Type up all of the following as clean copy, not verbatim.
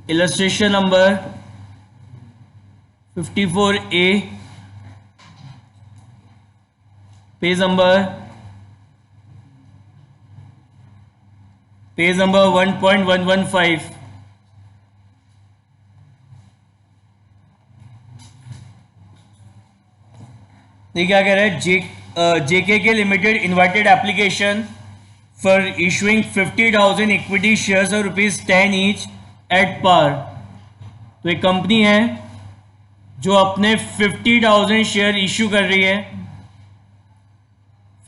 illustration number 54A, page number 1.115. ये क्या कह रहा है? JKK limited invited application for issuing 50,000 equity shares और ₹10 ईच एट पार. तो एक कंपनी है जो अपने 50,000 शेयर इशू कर रही है,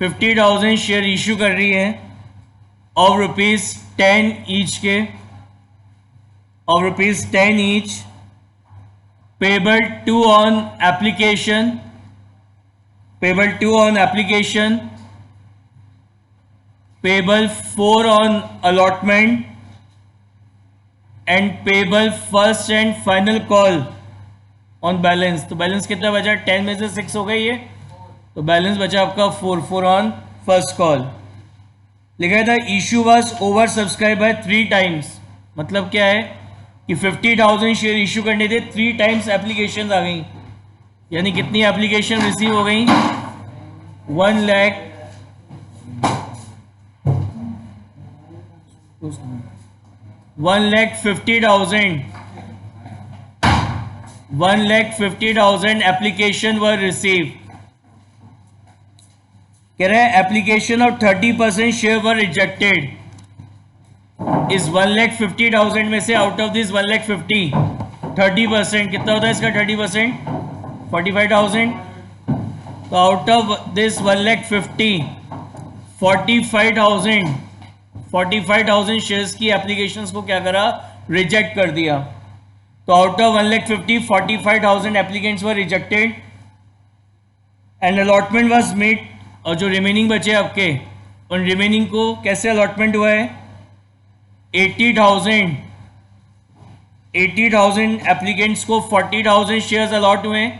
50,000 शेयर इशू कर रही है और ₹10 ईच के, और ₹10 each, payable two on application, payable 2 on application, payable 4 on allotment, and payable first and final call on balance. तो बैलेंस कितना बचा? 10 में से 6 हो गई है, तो बैलेंस बचा आपका 4 on फर्स्ट कॉल. लिखा था issue was over subscribe by 3 times. मतलब क्या है कि 50,000 शेयर इशू करने थे, 3 times एप्लीकेशन आ गई. यानी कितनी एप्लीकेशन रिसीव हो गई? 1,50,000 एप्लीकेशन वर रिसीव. कह रहे हैं application of 30% share were rejected. इस 1,50,000 में से आउट ऑफ दिस 1,50,000 30% कितना होता है इसका? 30% 45,000. तो आउट ऑफ दिस 1,50,000 45,000 शेयर्स की एप्लीकेशंस को क्या करा? रिजेक्ट कर दिया. तो out of 1,50,000 45,000 applicants were rejected and allotment was made. और जो रिमेनिंग बचे आपके, उन रिमेनिंग को कैसे अलॉटमेंट हुआ है? 80,000 एप्लीकेंट्स को 40,000 शेयर्स अलॉट हुए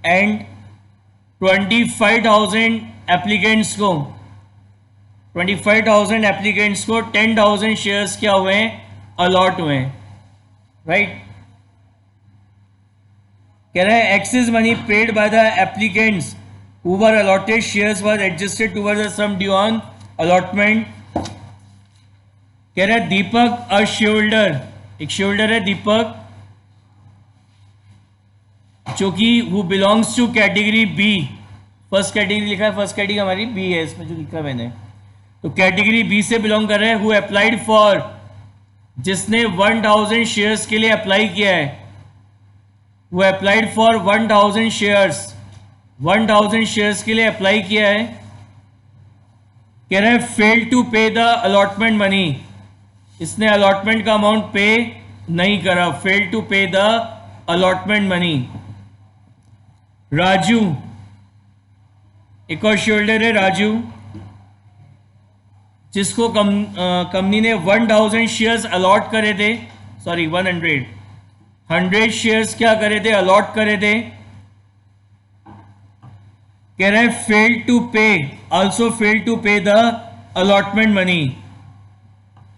एंड 25,000 एप्लीकेंट्स को 10,000 शेयर्स क्या हुए हैं? अलॉट हुए हैं. राइट. कह रहा है excess money paid by the applicants who were allotted shares were adjusted towards the sum due on allotment. कह रहा है दीपक अ शेयरहोल्डर, एक शेयरहोल्डर है दीपक, जो कि वो belongs to category B. First category लिखा है, फर्स्ट कैटेगरी हमारी बी है इसमें जो लिखा है मैंने. तो कैटेगरी बी से बिलोंग कर रहे हैं. हु अप्लाइड फॉर, जिसने 1,000 शेयर्स के लिए अप्लाई किया है. वो अप्लाइड फॉर 1,000 शेयर्स के लिए अप्लाई किया है. कह रहे हैं fail to pay the allotment money. इसने अलॉटमेंट का अमाउंट पे नहीं करा. Fail to pay the allotment money. Raju, एक और शेयरहोल्डर है राजू, जिसको कंपनी ने 1,000 शेयर्स अलॉट करे थे. सॉरी 100 शेयर्स क्या करे थे? अलॉट करे थे. कह रहे हैं फेल टू पे, also fail to pay the allotment money.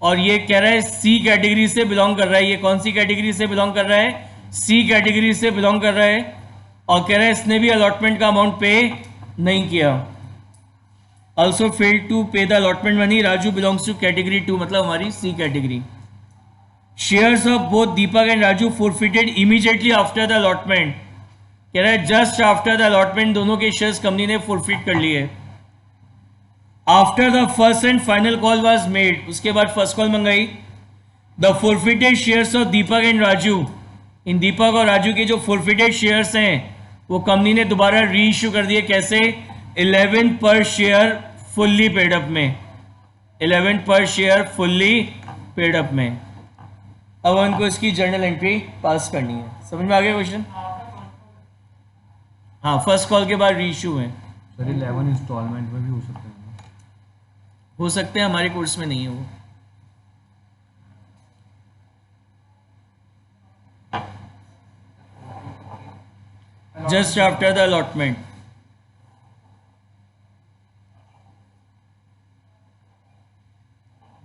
और ये कह रहा है सी कैटेगरी से बिलोंग कर रहा है. ये कौन सी कैटेगरी से बिलोंग कर रहा है? सी कैटेगरी से बिलोंग कर रहा है. और कह रहा है इसने भी अलॉटमेंट का अमाउंट पे नहीं किया. Also fail to pay the allotment money. Raju belongs to category 2, मतलब हमारी C category. Shares of both Deepak and Raju forfeited immediately after the allotment. कह रहा है जस्ट आफ्टर द अलॉटमेंट दोनों के शेयर्स कंपनी ने फॉरफिट कर लिए. After the first and final call was made, उसके बाद फर्स्ट कॉल मंगाई. The forfeited shares of Deepak and Raju, इन दीपक और राजू के जो फॉरफिटेड शेयर्स हैं वो कंपनी ने दोबारा री इशू कर दिए. कैसे? 11 पर शेयर फुल्ली पेडअप में. 11 पर शेयर फुल्ली पेडअप में. अब उनको इसकी जर्नल एंट्री पास करनी है. समझ में आ गया क्वेश्चन? हाँ, फर्स्ट कॉल के बाद री इशू है. सर 11 इंस्टॉलमेंट में भी हो सकते हैं. हो सकते हैं, हमारे कोर्स में नहीं है वो. just after the allotment.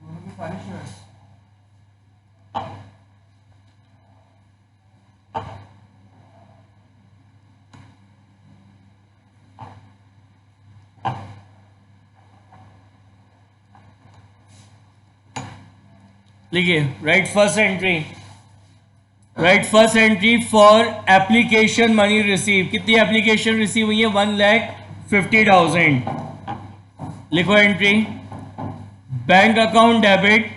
दोनों की 5 शेयर लिखिए right first entry, right first entry for application money receive. कितनी एप्लीकेशन रिसीव हुई है? 1,50,000। लिखो entry, bank account debit,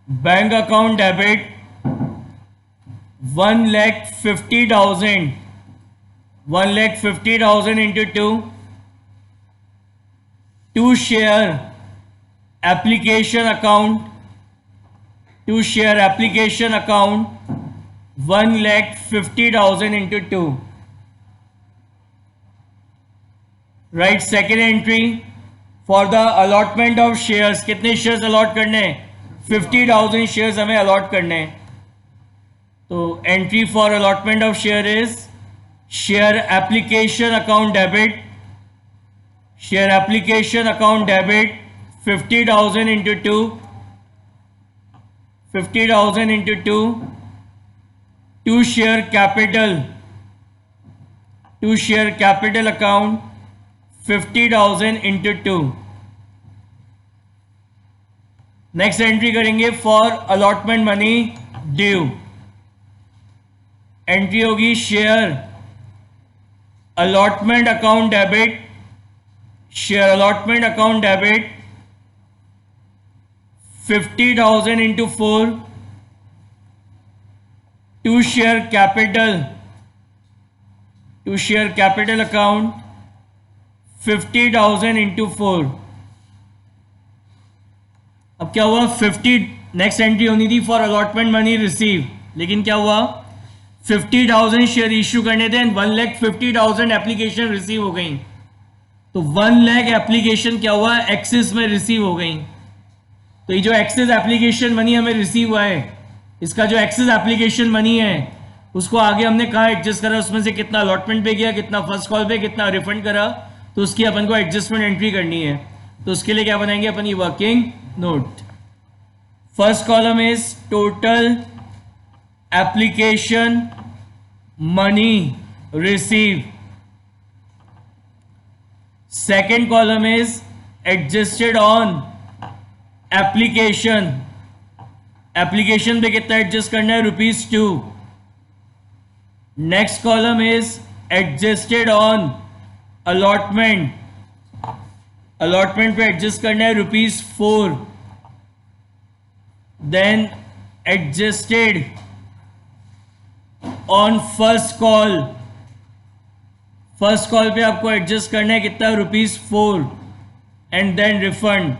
bank account debit 1,50,000, 1,50,000 into 2 to share application account, to share application account 1,50,000 into 2. Right, second entry for the allotment of shares. कितने shares allot करने हैं? 50,000 shares हमें allot करने हैं। तो entry for allotment of share is share application account debit, share application account debit 50,000 into 2, 50,000 into 2 to share capital, to share capital account 50,000 into 2. Next entry करेंगे for allotment money due. Entry होगी share allotment account debit, share allotment account debit 50,000 into 4 to share capital, to share capital account 50,000 into 4. अब क्या हुआ? 50 next entry होनी थी for allotment money receive, लेकिन क्या हुआ? 50,000 शेयर इश्यू करने थे एंड 1,50,000 एप्लीकेशन रिसीव हो गई। तो 1 लाख एप्लीकेशन क्या हुआ? एक्सिस में रिसीव हो गई। तो ये जो एक्सिस एप्लीकेशन मनी हमें रिसीव हुआ है, इसका जो एक्सिस एप्लीकेशन मनी है उसको आगे हमने कहाँ एडजस्ट करा, उसमें से कितना अलॉटमेंट पे किया, कितना फर्स्ट कॉल पे, कितना रिफंड करा, तो उसकी अपन को एडजस्टमेंट एंट्री करनी है। तो उसके लिए क्या बनाएंगे अपन? ये working note. First column is total application money receive, second column is adjusted on application, application पे कितना एडजस्ट करना है? ₹2। Next column is adjusted on allotment, allotment पे एडजस्ट करना है ₹4। Then adjusted on first call, first call पे आपको adjust करना है कितना? ₹4 एंड देन रिफंड।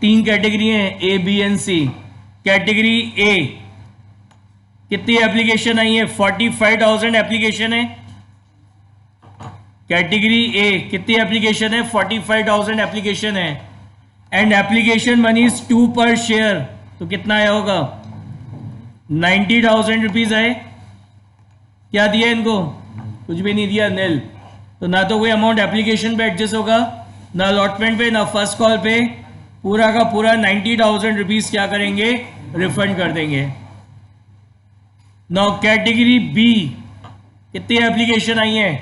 3 कैटेगरी हैं, A B and C. Category A कितनी एप्लीकेशन आई है? 45,000 एप्लीकेशन है। कैटेगरी ए कितनी एप्लीकेशन है? 45,000 एप्लीकेशन है एंड एप्लीकेशन मनी इज 2 पर शेयर। तो कितना आया होगा? 90,000 रुपीज आए। क्या दिया इनको? कुछ भी नहीं दिया, नील। तो ना तो कोई अमाउंट एप्लीकेशन पे एडजस्ट होगा, ना अलॉटमेंट पे, ना फर्स्ट कॉल पे। पूरा का पूरा 90,000 रुपीज क्या करेंगे? रिफंड कर देंगे। नाउ कैटेगरी बी कितनी एप्लीकेशन आई है?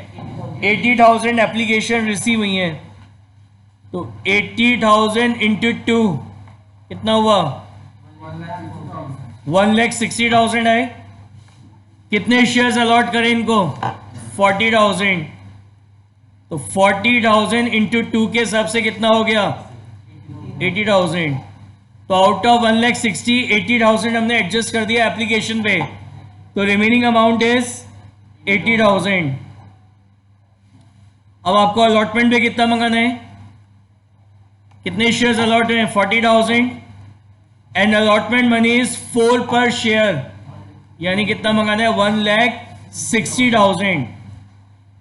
80,000 एप्लीकेशन रिसीव हुई हैं। तो 80,000 इंटू 2 कितना हुआ? 1,60,000 आए। कितने शेयर्स अलॉट करें इनको? 40,000। तो 40,000 इंटू 2 के हिसाब से कितना हो गया? 80,000। तो आउट ऑफ 1,60,000 80,000 हमने एडजस्ट कर दिया एप्लीकेशन पे, तो रिमेनिंग अमाउंट इज 80,000। अब आपको अलॉटमेंट पे कितना मंगाना है? कितने शेयर्स अलॉट हुए? 40,000 एंड अलॉटमेंट मनी इज 4 पर शेयर, यानी कितना मंगाना है? 1,60,000।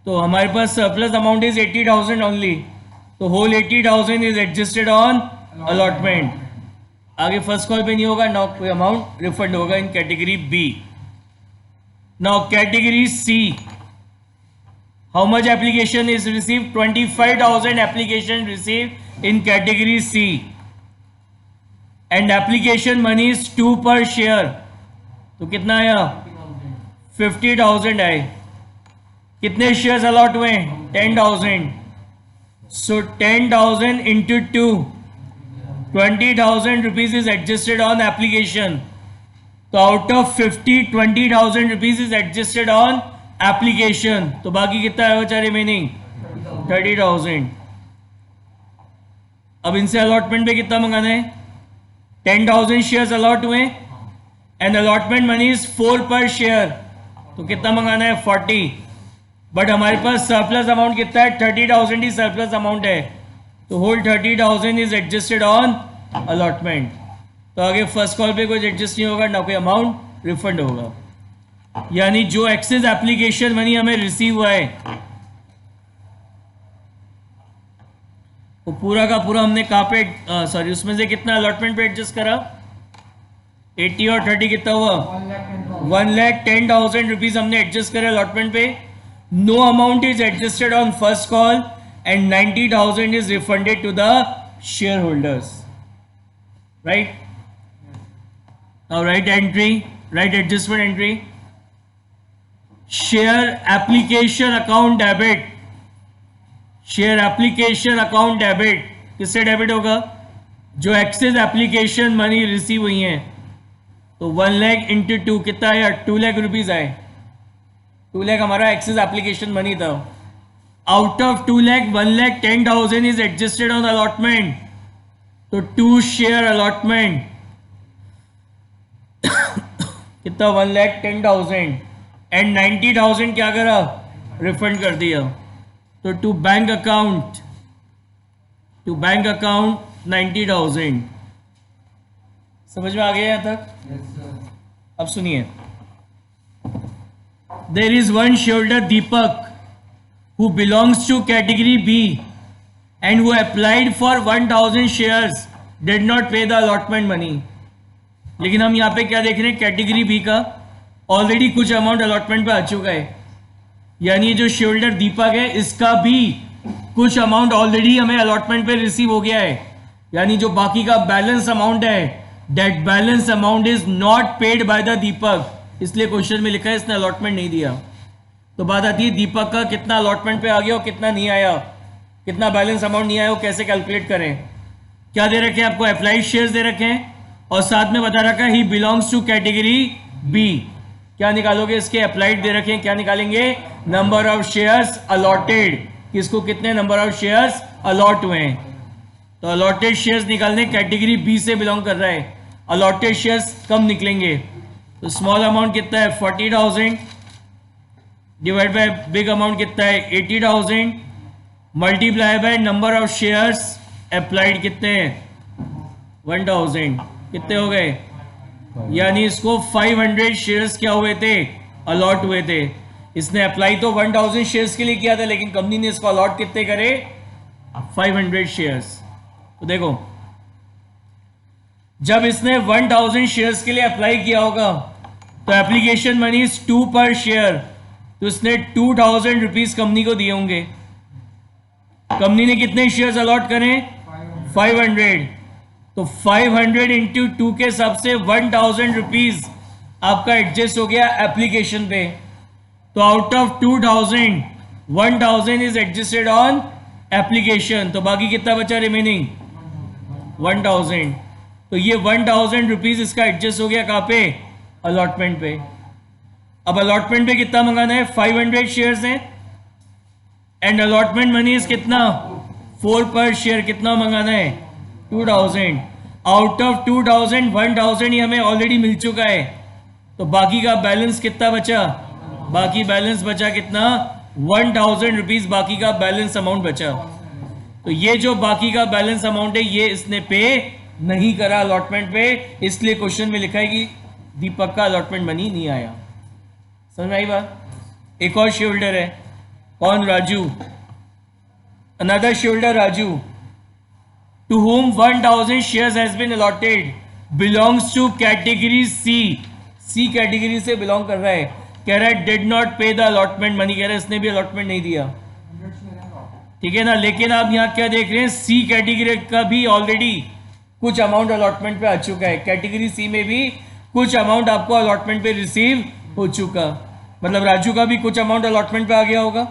तो हमारे पास सरप्लस अमाउंट इज 80,000 ओनली। तो whole 80,000 is adjusted on allotment. आगे फर्स्ट कॉल पे नहीं होगा, ना कोई अमाउंट रिफंड होगा in category B. Now category C, how much application is received? 25,000 application received in category C and application money is 2 per share। तो कितना आया? 50,000 आए। कितने शेयर्स अलॉट हुए? 10,000। सो 10,000 into 2 20,000 rupees is adjusted on application. तो out of 50 20,000 rupees is adjusted on application, तो बाकी कितना है बचा रिमेनिंग 30,000. अब इनसे अलॉटमेंट पे कितना मंगाना है, 10,000 शेयर्स अलॉट हुए एंड अलॉटमेंट मनी इज 4 पर शेयर, तो कितना मंगाना है 40. बट हमारे पास सरप्लस अमाउंट कितना है 30,000 ही सरप्लस अमाउंट है, तो whole 30,000 is adjusted on allotment. तो आगे फर्स्ट कॉल पे कोई एडजस्ट नहीं होगा, ना कोई अमाउंट रिफंड होगा. यानी जो एक्सेस एप्लीकेशन मनी हमें रिसीव हुआ है वो पूरा का पूरा हमने कहाँ पे सॉरी उसमें से कितना अलॉटमेंट पे एडजस्ट करा, 80 और 30 कितना हुआ 1,10,000 रुपीज हमने एडजस्ट करे अलॉटमेंट पे. No amount is adjusted on first call and 90,000 is refunded to the share holders. Right, now write entry, write adjustment entry. Share application account debit, share application account debit किससे debit होगा, जो excess application money receive हुई हैं. तो 1 lakh into 2 कितना आया 2 lakh rupees आए. 2 लाख हमारा एक्सेस एप्लीकेशन मनी था. Out of 2 lakh 1,10,000 is adjusted on allotment, तो 2 शेयर अलॉटमेंट कितना 1,10,000 एंड 90,000 क्या करा रिफंड कर दिया. तो टू बैंक अकाउंट 90,000. समझ में आ गया यहां तक? अब सुनिए, there is one shareholder Deepak who belongs to category B and who applied for 1,000 shares, did not pay the allotment money. लेकिन हम यहाँ पे क्या देख रहे हैं, कैटेगरी बी का ऑलरेडी कुछ अमाउंट अलॉटमेंट पे आ चुका है. यानी जो शेयरहोल्डर दीपक है इसका भी कुछ अमाउंट ऑलरेडी हमें अलॉटमेंट पे रिसीव हो गया है. यानी जो बाकी का बैलेंस अमाउंट है, that balance amount is not paid by the Deepak, इसलिए क्वेश्चन में लिखा है इसने अलॉटमेंट नहीं दिया. तो बात आती है दीपक का कितना अलॉटमेंट पे आ गया और कितना नहीं आया, कितना बैलेंस अमाउंट नहीं आया, वो कैसे कैलकुलेट करें. क्या दे रखे हैं आपको, अप्लाइड शेयर्स दे रखे हैं और साथ में बता रखा है he belongs to category B. क्या निकालोगे इसके, अप्लाइड दे रखे हैं, क्या निकालेंगे नंबर ऑफ शेयर्स अलॉटेड, किसको कितने नंबर ऑफ शेयर्स अलॉट हुए हैं. तो अलॉटेड शेयर्स निकालने कैटेगरी बी से बिलोंग कर रहा है, अलॉटेड शेयर्स कम निकलेंगे. तो स्मॉल अमाउंट कितना है 40,000 डिवाइड बाय बिग अमाउंट कितना है 80,000 multiply by number of shares applied कितने हैं 1,000, कितने हो गए. यानी इसको 500 शेयर्स क्या हुए थे अलॉट हुए थे. इसने अप्लाई तो 1,000 शेयर्स के लिए किया था, लेकिन कंपनी ने इसको अलॉट कितने करे 500 शेयर्स. तो देखो जब इसने 1,000 शेयर्स के लिए अप्लाई किया होगा तो एप्लीकेशन मनी 2 पर शेयर, तो इसने 2,000 रुपीज कंपनी को दिए होंगे. कंपनी ने कितने शेयर्स अलॉट करें 500, तो 500 इंटू 2 के हिसाब से 1,000 रुपीज आपका एडजस्ट हो गया एप्लीकेशन पे. तो out of 2,000 1,000 is adjusted on application, तो बाकी कितना बचा रिमेनिंग 1,000. तो ये 1,000 रुपीज इसका एडजस्ट हो गया कहाँ पे अलॉटमेंट पे. अब अलॉटमेंट पे कितना मंगाना है 500 शेयर्स हैं एंड अलॉटमेंट मनी इज कितना 4 पर शेयर, कितना मंगाना है 2,000. आउट ऑफ 2,000 1,000 ही हमें ऑलरेडी मिल चुका है, तो बाकी का बैलेंस कितना बचा, बाकी बैलेंस बचा कितना 1,000 रुपीज बाकी का बैलेंस अमाउंट बचा. तो ये जो बाकी का बैलेंस अमाउंट है ये इसने पे नहीं करा अलॉटमेंट पे, इसलिए क्वेश्चन में लिखा है कि दीपक का अलॉटमेंट मनी नहीं आया. समझ में आई बात. एक और शेयर होल्डर है कौन, Raju. Another share holder Raju to whom 1,000 shares has been allotted belongs to category C. C category से बिलोंग कर रहा है. कह रहा है did not pay the allotment money, कह रहा है इसने भी अलॉटमेंट नहीं दिया. ठीक है ना. लेकिन आप यहाँ क्या देख रहे हैं C कैटेगरी का भी ऑलरेडी कुछ अमाउंट अलॉटमेंट पे आ चुका है. कैटेगरी C में भी कुछ अमाउंट आपको अलॉटमेंट पे रिसीव हो चुका, मतलब राजू का भी कुछ अमाउंट अलॉटमेंट पे आ गया होगा.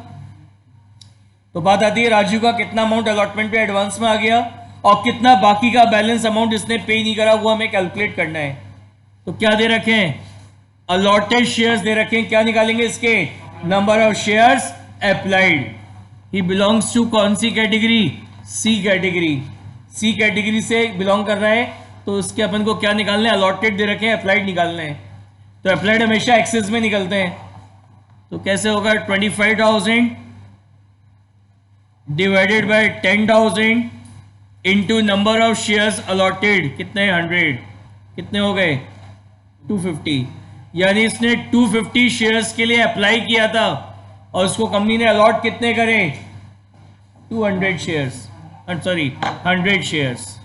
तो बात आती है राजू का कितना अमाउंट अलॉटमेंट पे एडवांस में आ गया और कितना बाकी का बैलेंस अमाउंट इसने पे नहीं करा वो हमें कैलकुलेट करना है। तो क्या दे रखे हैं, अलॉटेड शेयर्स दे रखे हैं, क्या निकालेंगे इसके, number of shares applied. He belongs to कौन सी category, C category, C category से बिलोंग कर रहा है, तो उसके अपन को क्या निकालना है, अलॉटेड दे रखे हैं, अप्लाइड निकालना है। तो अप्लाइड हमेशा एक्सेस में निकलते हैं, तो कैसे होगा, 25,000 divided by 10,000 into number of shares allotted, कितने 100, कितने हो गए 250, यानी इसने 250 शेयर्स के लिए अप्लाई किया था और उसको कंपनी ने अलॉट कितने करे, 200 शेयर्स, सॉरी 100 शेयर्स।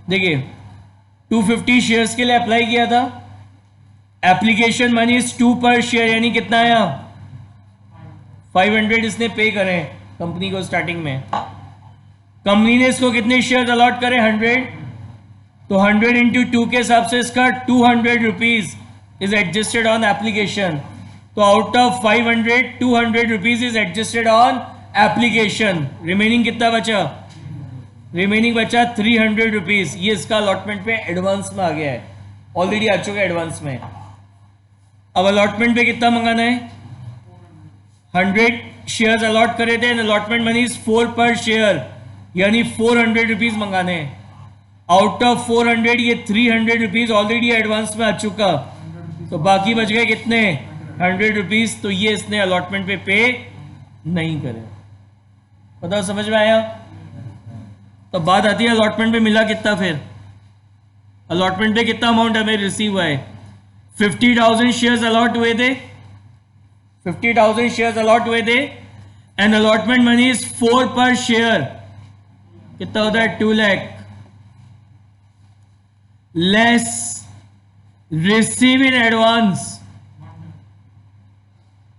देखिए 250 शेयर्स के लिए अप्लाई किया था, एप्लीकेशन मनी इज 2 पर शेयर, यानी कितना आया 500 इसने पे करे कंपनी को स्टार्टिंग में। कंपनी ने इसको कितने शेयर अलॉट करे 100, तो 100 इंटू 2 के हिसाब से इसका 200 rupees is adjusted on application. तो out of 500 200 rupees is adjusted on application. Remaining कितना बचा, रिमेनिंग बचा 300 रुपीज। ये इसका अलॉटमेंट पे एडवांस में आ गया है, ऑलरेडी आ चुका है एडवांस में। अब अलॉटमेंट पे कितना मंगाना है, 100 शेयर्स अलॉट करे थे, अलॉटमेंट मनी इज 4 पर शेयर, यानी 400 रुपीज मंगाने हैं। आउट ऑफ 400 ये 300 रुपीज ऑलरेडी एडवांस में आ चुका, तो बाकी बच गए कितने 100 रुपीज। तो ये इसने अलॉटमेंट पे नहीं करे। बताओ समझ में आया। तो बात आती है अलॉटमेंट पे मिला कितना, फिर अलॉटमेंट पे कितना अमाउंट हमें रिसीव हुआ है, 50,000 शेयर्स अलॉट हुए थे, 50,000 शेयर्स अलॉट हुए थे, एंड अलॉटमेंट मनी इज 4 पर शेयर, कितना होता है 2 lakh, less receive in advance,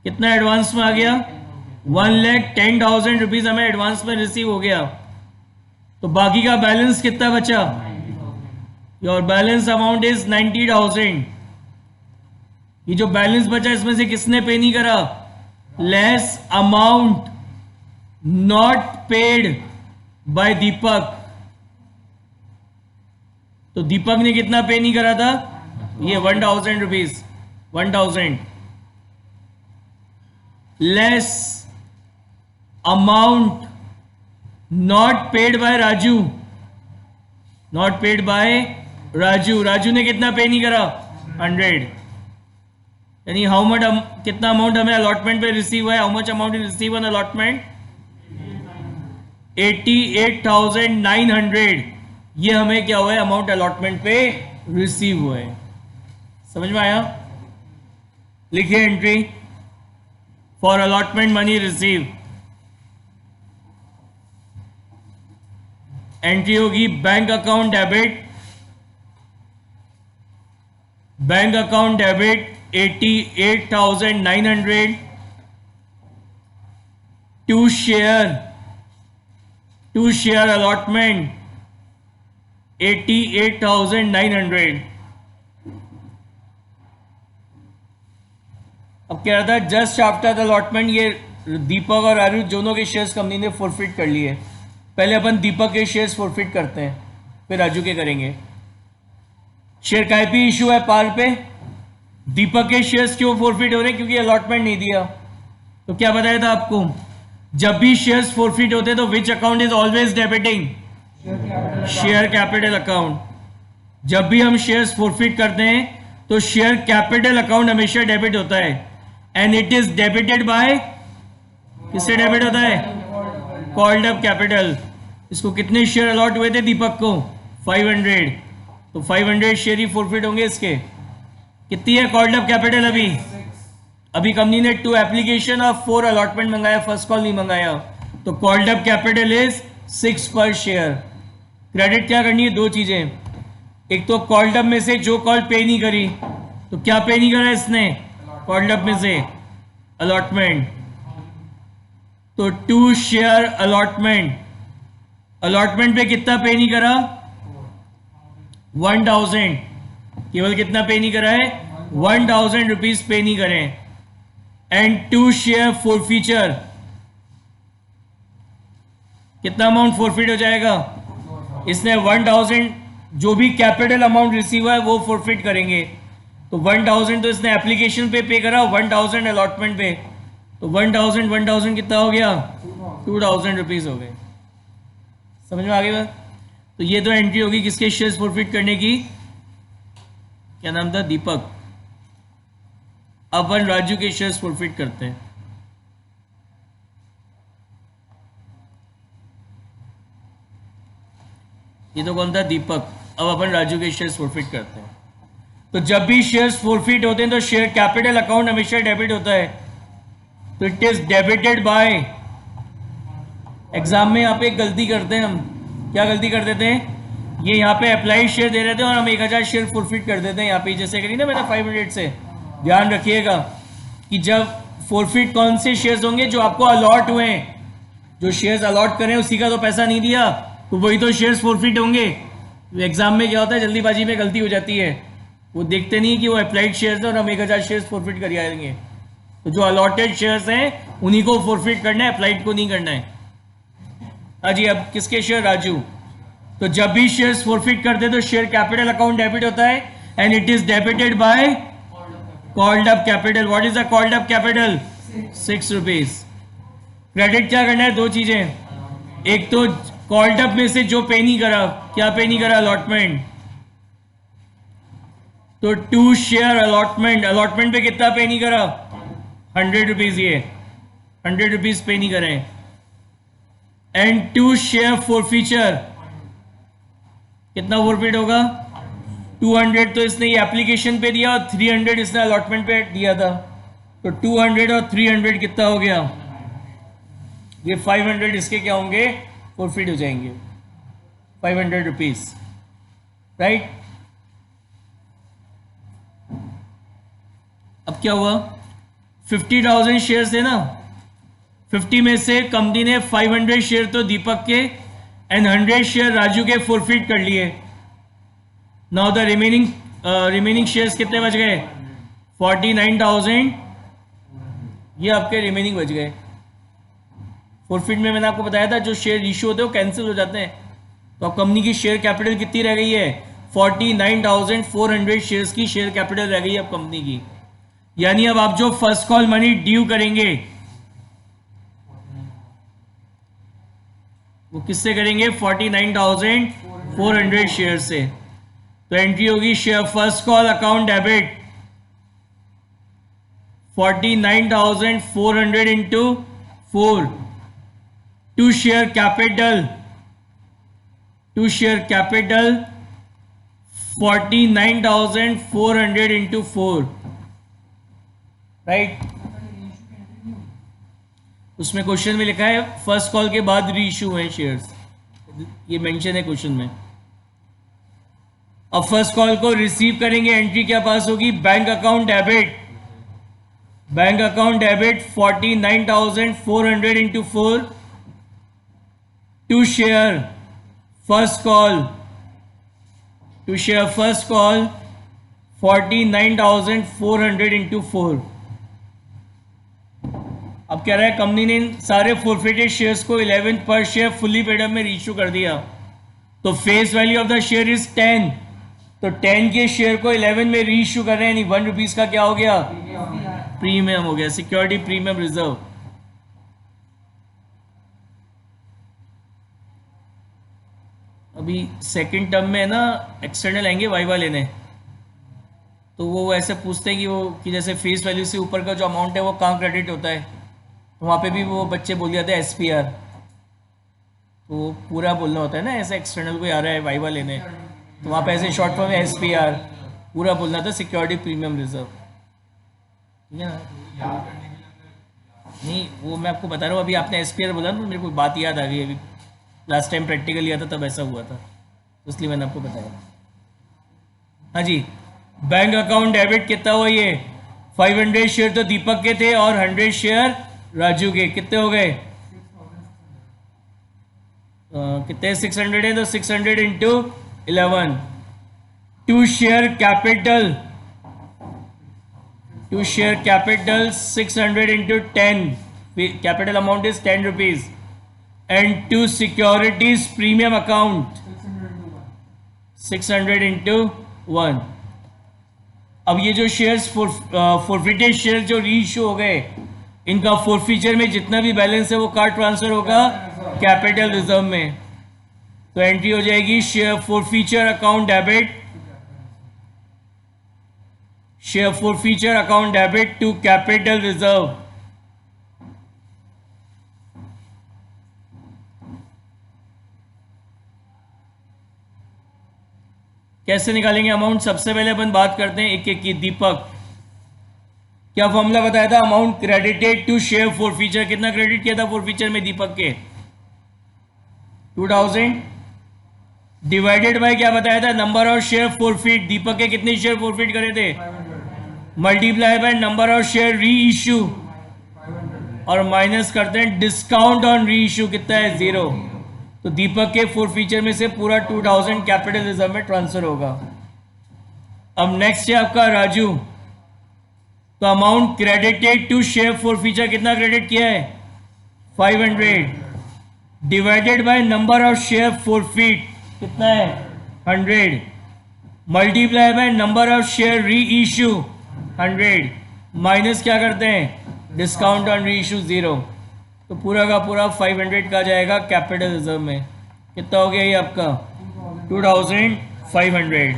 कितना एडवांस में आ गया 1,10,000 रुपीज हमें एडवांस में रिसीव हो गया। तो बाकी का बैलेंस कितना बचा, योर बैलेंस अमाउंट इज 90,000। ये जो बैलेंस बचा इसमें से किसने पे नहीं करा, less amount not paid by Deepak. तो दीपक ने कितना पे नहीं करा था, ये 1,000 rupees, 1,000 less amount not paid bye Raju, not paid bye Raju, Raju ने कितना पे नहीं करा 100, यानी हाउ मच, कितना अमाउंट हमें अलॉटमेंट पे रिसीव हुआ है, how much amount receive on allotment 88,900। ये हमें क्या हुआ है, अमाउंट अलॉटमेंट पे रिसीव हुआ है। समझ में आया। लिखिए entry for allotment money receive. Entry होगी bank account debit, bank account debit 88,900 to share allotment 88,900। अब कह रहा था जस्ट आफ्टर द अलॉटमेंट ये दीपक और राजू दोनों के शेयर्स कंपनी ने फॉरफिट कर लिए। पहले अपन दीपक के शेयर्स फॉरफिट करते हैं, फिर राजू के करेंगे। शेयर काय पे इशू है, पार पे। दीपक के शेयर्स क्यों फॉरफिट हो रहे हैं, क्योंकि अलॉटमेंट नहीं दिया। तो क्या बताया था आपको, जब भी शेयर्स फॉरफिट होते हैं तो which account is always debiting, share capital account. जब भी हम शेयर्स फॉरफिट करते हैं तो शेयर कैपिटल अकाउंट हमेशा डेबिट होता है, and it is debited bye, किससे डेबिट होता है, कॉल्ड अप कैपिटल। इसको कितने शेयर अलॉट हुए थे दीपक को 500, तो 500 शेयर ही फॉरफिट होंगे इसके। कितनी है कॉल्ड अप कैपिटल, अभी कंपनी ने 2 एप्लीकेशन और 4 अलॉटमेंट मंगाया, फर्स्ट कॉल नहीं मंगाया, तो कॉल्ड अप कैपिटल इज 6 पर शेयर। क्रेडिट क्या करनी है, 2 चीजें, एक तो कॉल्ड अप में से जो कॉल पे नहीं करी, तो क्या पे नहीं करा इसने, कॉल्ड अप में से अलॉटमेंट, तो 2 शेयर अलॉटमेंट, अलॉटमेंट पे कितना पे नहीं करा 1,000, केवल कितना पे नहीं करा है 1000 रुपीज पे नहीं करें. एंड 2 शेयर फॉरफीचर, कितना अमाउंट फॉरफिट हो जाएगा? इसने 1000 जो भी कैपिटल अमाउंट रिसीव हुआ है वो फॉरफिट करेंगे. तो 1000 तो इसने एप्लीकेशन पे करा, 1000 अलॉटमेंट पे. तो 1000 कितना हो गया? 2000 रुपीज हो गए. समझ में आ गई बात? तो ये तो एंट्री होगी किसके शेयर्स फॉरफिट करने की. क्या नाम था? दीपक. अपन राजू के शेयर्स फॉरफिट करते हैं. ये तो कौन था? दीपक. अब अपन राजू के शेयर्स फॉरफिट करते हैं. तो जब भी शेयर्स फॉरफिट होते हैं तो शेयर कैपिटल अकाउंट हमेशा डेबिट होता है. तो it is debited bye. Exam में यहाँ पे एक गलती करते हैं हम. क्या गलती कर देते हैं? ये यहाँ पे अप्लाइड शेयर दे रहे थे और हम 1000 शेयर फॉरफिट कर देते हैं यहाँ पे, जैसे करी ना मैंने 500 से. ध्यान रखिएगा कि जब फॉरफिट कौन से शेयर्स होंगे? जो आपको अलॉट हुए हैं. जो शेयर्स अलॉट करें उसी का तो पैसा नहीं दिया, तो वही तो शेयर्स फॉरफिट होंगे. एग्जाम में क्या होता है, जल्दीबाजी में गलती हो जाती है. वो देखते नहीं कि वो अप्लाइड शेयर्स है और हम 1000 शेयर्स फॉरफिट कर आएंगे. तो जो अलॉटेड शेयर्स हैं उन्हीं को फॉरफिट करना है, अप्लाइड को नहीं करना है. हाँ जी. अब किसके शेयर? राजू. तो जब भी शेयर्स फॉरफिट करते तो शेयर कैपिटल अकाउंट डेबिट होता है and it is debited bye called up capital. What is the called up capital? 6 rupees. Credit क्या करना है? दो चीजें. एक तो कॉल्ड अप में से जो पे नहीं करा. क्या पे नहीं करा? अलॉटमेंट. तो 2 शेयर अलॉटमेंट. अलॉटमेंट पे कितना पे नहीं करा? 100 रुपीज. ये 100 रुपीज पे नहीं करें. एंड 2 शेयर फॉरफीचर, कितना फॉरफिट होगा? 200. तो इसने ये एप्लीकेशन पे दिया और 300 इसने अलॉटमेंट पे दिया था. तो 200 और 300 कितना हो गया? ये 500 इसके क्या होंगे? फॉरफिट हो जाएंगे. 500 रुपीज. राइट. अब क्या हुआ? 50,000 शेयर थे ना. 50 में से कंपनी ने 500 शेयर तो दीपक के एंड 100 शेयर राजू के फॉरफिट कर लिए. नाउ द रिमेनिंग शेयर्स कितने बच गए? 49,000. ये आपके रिमेनिंग बच गए. फॉरफिट में मैंने आपको बताया था जो शेयर इशू होते हैं वो कैंसिल हो जाते हैं. तो अब कंपनी की शेयर कैपिटल कितनी रह गई है? 49,400 शेयर्स की शेयर कैपिटल रह गई है अब कंपनी की. यानी अब आप जो फर्स्ट कॉल मनी ड्यू करेंगे वो किससे करेंगे? 49,400 शेयर से. तो एंट्री होगी share first call account debit 49,400 into 4. 2 share capital 49,400 into 4. Right. उसमें क्वेश्चन में लिखा है फर्स्ट कॉल के बाद री इशू हुए शेयर्स. ये मेंशन है क्वेश्चन में. अब फर्स्ट कॉल को रिसीव करेंगे. एंट्री क्या पास होगी? Bank account debit. Bank account debit 49,400 into 4. 2 share first call 49,400 into 4. अब कह रहा है कंपनी ने इन सारे फॉरफिटेड शेयर्स को 11 पर शेयर फुल्ली पेड अप में रीइश्यू कर दिया. तो face value of the share is 10. तो 10 के शेयर को 11 में रीइश्यू कर रहे हैं. यानी 1 रुपीज का क्या हो गया? प्रीमियम हो गया. Security premium reserve. अभी सेकंड टर्म में है ना एक्सटर्नल आएंगे वाइवा लेने. तो वो ऐसे पूछते हैं कि जैसे फेस वैल्यू से ऊपर का जो अमाउंट है वो कहाँ क्रेडिट होता है. तो वहाँ पे भी वो बच्चे बोल जाते हैं SPR. तो पूरा बोलना होता है ना. ऐसे एक्सटर्नल कोई आ रहा है वाइवा लेने तो वहाँ पे ऐसे शॉर्ट फॉर्म में SPR पूरा बोलना था. Security premium reserve. ठीक है ना. नहीं वो मैं आपको बता रहा हूँ. अभी आपने SPR बोला ना तो मेरे को बात याद आ गई. अभी लास्ट टाइम प्रैक्टिकल लिया था तब ऐसा हुआ था, इसलिए मैंने आपको बताया. हाँ जी. बैंक अकाउंट डेबिट कितना हुआ? ये 500 शेयर तो दीपक के थे और 100 शेयर राजू के. कितने हो गए? कितने? 600 है. तो 600 into 11. 2 share capital to share capital 600 into 10, capital amount is 10 rupees, and to securities premium account 600 into 1. अब ये जो शेयर्स फॉरफिटेड शेयर जो रीइश्यू हो गए, इनका फॉरफीचर में जितना भी बैलेंस है वो कार्ड ट्रांसफर होगा कैपिटल रिजर्व में. तो एंट्री हो जाएगी share forfeiture account debit, share forfeiture account debit to capital reserve. कैसे निकालेंगे अमाउंट? सबसे पहले अपन बात करते हैं एक एक की. दीपक, क्या फॉर्मूला बताया था? Amount credited to share forfeiture. कितना क्रेडिट किया था फॉरफीचर में दीपक के? 2000 डिवाइडेड बाय क्या बताया था? Number of share forfeit. Deepak के कितने शेयर फॉरफिट करे थे? Multiply by number of share reissue और माइनस करते हैं डिस्काउंट ऑन री इश्यू. कितना है? 0. तो दीपक के फॉरफीचर में से पूरा 2000 कैपिटल रिजर्व में ट्रांसफर होगा. अब नेक्स्ट है आपका राजू. तो amount credited to share forfeiture कितना क्रेडिट किया है? 500 divided by number of share forfeit कितना है? 100 multiply by number of share reissue 100 minus क्या करते हैं? Discount on reissue 0. तो पूरा का पूरा 500 का जाएगा कैपिटल रिजर्व में. कितना हो गया ये आपका? 2500.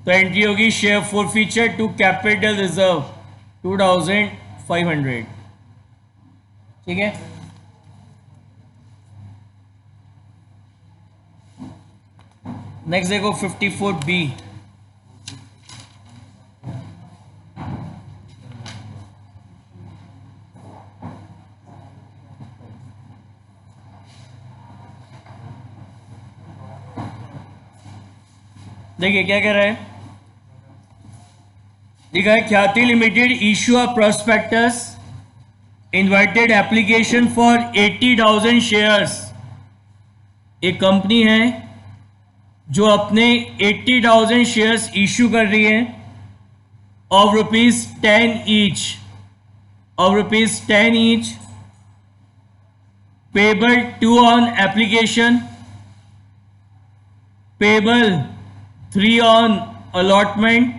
तो एंट्री होगी share forfeiture to capital reserve 2500. ठीक है. नेक्स्ट देखो 54B. देखिए क्या कह रहा है. लिखा है ख्याति limited issue a prospectus invited application for 80,000 shares. एक कंपनी है जो अपने 80,000 शेयर्स इशू कर रही है of ₹10 each, payable 2 on application, payable 3 on allotment,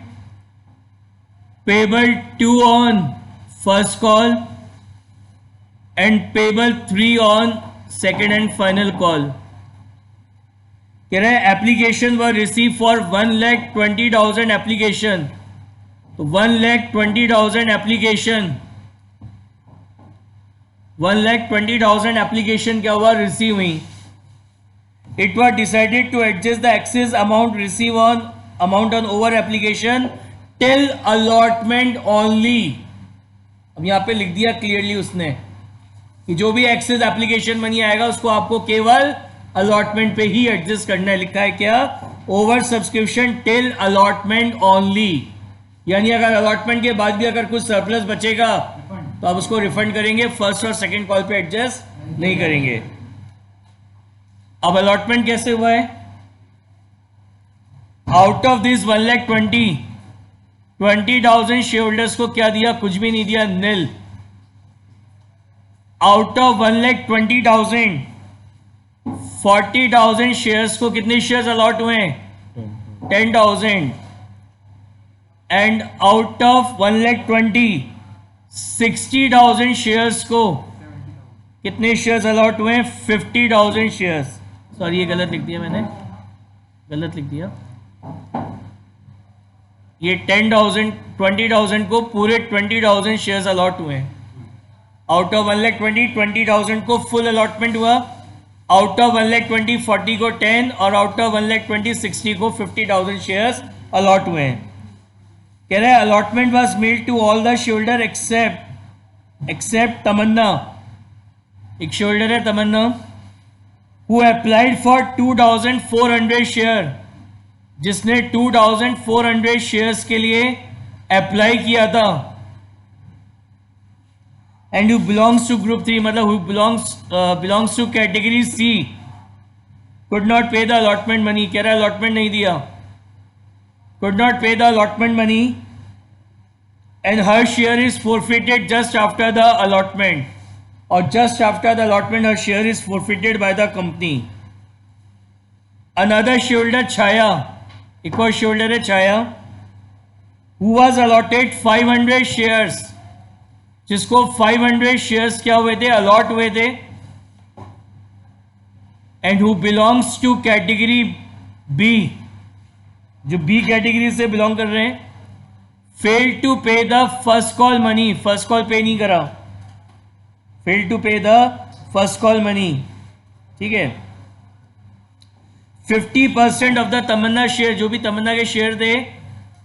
payable 2 on first call and payable 3 on second and final call. कह रहे हैं application were receive for 1,20,000 application. तो 1,20,000 एप्लीकेशन, 1,20,000 एप्लीकेशन क्या हुआ? रिसीव हुई. It was decided to adjust the excess amount received on over application till allotment only. अब यहाँ पे लिख दिया क्लियरली उसने कि जो भी एक्सेस एप्लीकेशन मनी आएगा उसको आपको केवल अलॉटमेंट पे ही एडजस्ट करना है. लिखा है क्या? Over subscription till allotment only. यानी अगर अलॉटमेंट के बाद भी अगर कुछ सरप्लस बचेगा तो आप उसको रिफंड करेंगे, फर्स्ट और सेकंड कॉल पे एडजस्ट नहीं करेंगे. अब अलॉटमेंट कैसे हुआ है? Out of this 1,20,000 share holders को क्या दिया? कुछ भी नहीं दिया, नील. आउट ऑफ 1,20,000 40,000 शेयर्स को कितने शेयर्स अलॉट हुए हैं? 10,000. एंड आउट ऑफ 1,20,000 60,000 शेयर्स को कितने शेयर्स अलॉट हुए हैं? 50,000 शेयर्स. सॉरी ये गलत लिख दिया मैंने, गलत लिख दिया. ये 20,000 को पूरे 20,000 शेयर्स अलॉट हुए हैं. आउट ऑफ 1,20,000 को फुल अलॉटमेंट हुआ. आउट ऑफ 1,20,000 40 को 10 और आउट ऑफ 1,20,000 60 को 50,000 शेयर्स अलॉट हुए हैं. कह रहे हैं allotment was made to all the shareholder except Tamanna. एक शेयर होल्डर है Tamanna who applied for 2,400 share, जिसने 2,400 शेयर्स के लिए अप्लाई किया था. And who belongs to group 3 मतलब who belongs to category C could not pay the allotment money. कह रहा है allotment नहीं दिया, could not pay the allotment money and her share is forfeited just after the allotment, or just after the allotment her share is forfeited by the company. Another shareholder Chaya, एक और shareholder है Chaya, who was allotted 500 shares, जिसको 500 shares क्या हुए थे, allot हुए थे, and who belongs to category B, जो B कैटेगरी से बिलोंग कर रहे हैं, fail to pay the first call money, first call pay नहीं करा, fail to pay the first call money, ठीक है। 50% ऑफ द तमन्ना शेयर, जो भी तमन्ना के शेयर थे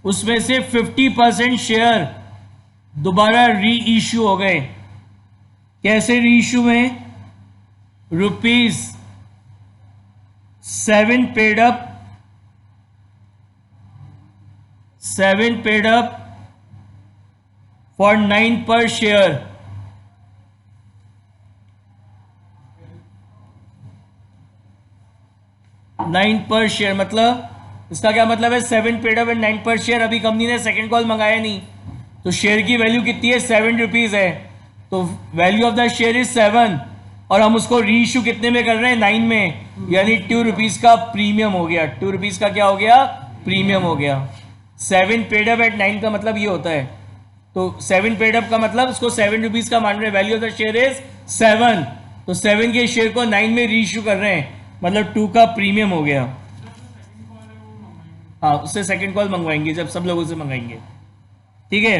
उसमें से 50% शेयर दोबारा री इश्यू हो गए। कैसे री इश्यू में? ₹7 paid up, 7 paid up for 9 per share. मतलब इसका क्या मतलब है? 7 पेड अप एंड 9 पर शेयर। अभी कंपनी ने सेकंड कॉल मंगाया नहीं, तो शेयर की वैल्यू कितनी है? 7 रुपीज़ है, तो value of the share is 7 और हम उसको री इशू कितने में कर रहे हैं? 9 में, यानी 2 रुपीज़ का प्रीमियम हो गया। 2 रुपीज़ का क्या हो गया? प्रीमियम हो गया। 7 पेड अप एट 9 का मतलब ये होता है, तो 7 पेड अप का मतलब उसको 7 रुपीज़ का मान रहे हैं, value of the share is 7, तो 7 के शेयर को 9 में री इशू कर रहे हैं, मतलब 2 का प्रीमियम हो गया। हाँ, उससे सेकंड कॉल मंगवाएंगे जब सब लोगों से मंगाएंगे, ठीक है।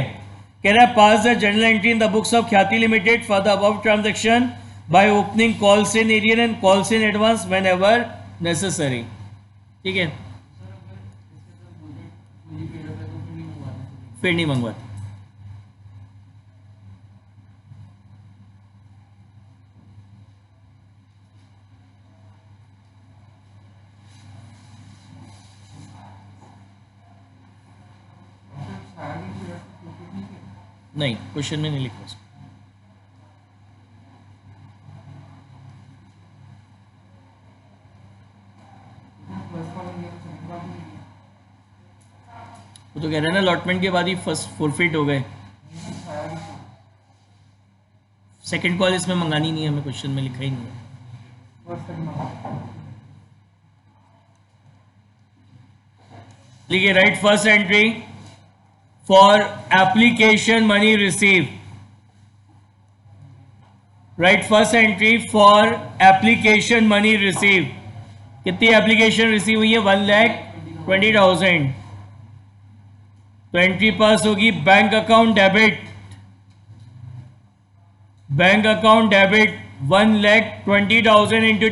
कह रहा है pass the journal entry in the books of Khyati Limited for the above transaction by opening calls in arrear and calls in advance whenever necessary, ठीक है। फिर नहीं मंगवाते। नहीं, क्वेश्चन में नहीं लिखा उसको। वो तो कह रहे हैं ना अलॉटमेंट के बाद ही फर्स्ट फॉरफिट हो गए। सेकंड कॉल इसमें मंगानी नहीं है, हमें क्वेश्चन में लिखा ही नहीं है। लिखिए right first entry for application money receive, right first entry for application money receive. कितनी एप्लीकेशन रिसीव हुई है? 1,20,000। तो एंट्री पास होगी bank account debit, bank account debit 1,20,000 into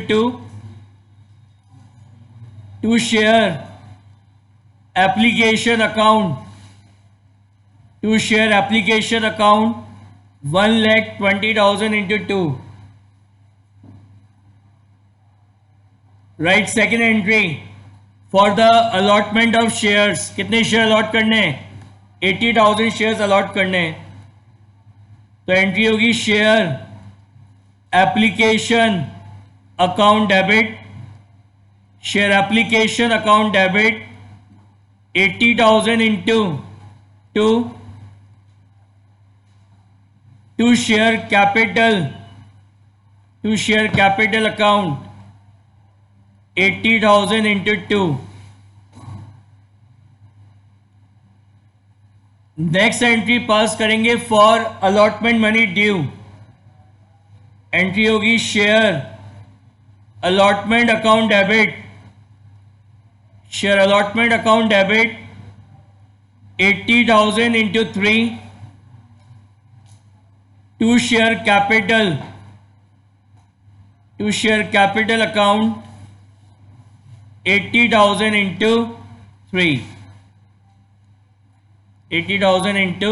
2 share application account, 2 share application account 1,20,000 into 2। Right second entry for the allotment of shares. कितने share allot करने हैं? 80,000 shares allot करने हैं, तो एंट्री होगी share application account debit, share application account debit 80,000 into 2 share capital, 2 share capital account 80,000 into 2। Next entry pass करेंगे for allotment money due. Entry होगी share allotment account debit, share allotment account debit 80,000 into 2 share capital, 2 share capital account 80,000 into 3, 80,000 into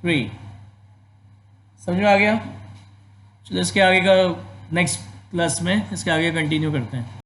3। समझ में आ गया? चलो इसके आगे का next class में इसके आगे कंटिन्यू करते हैं।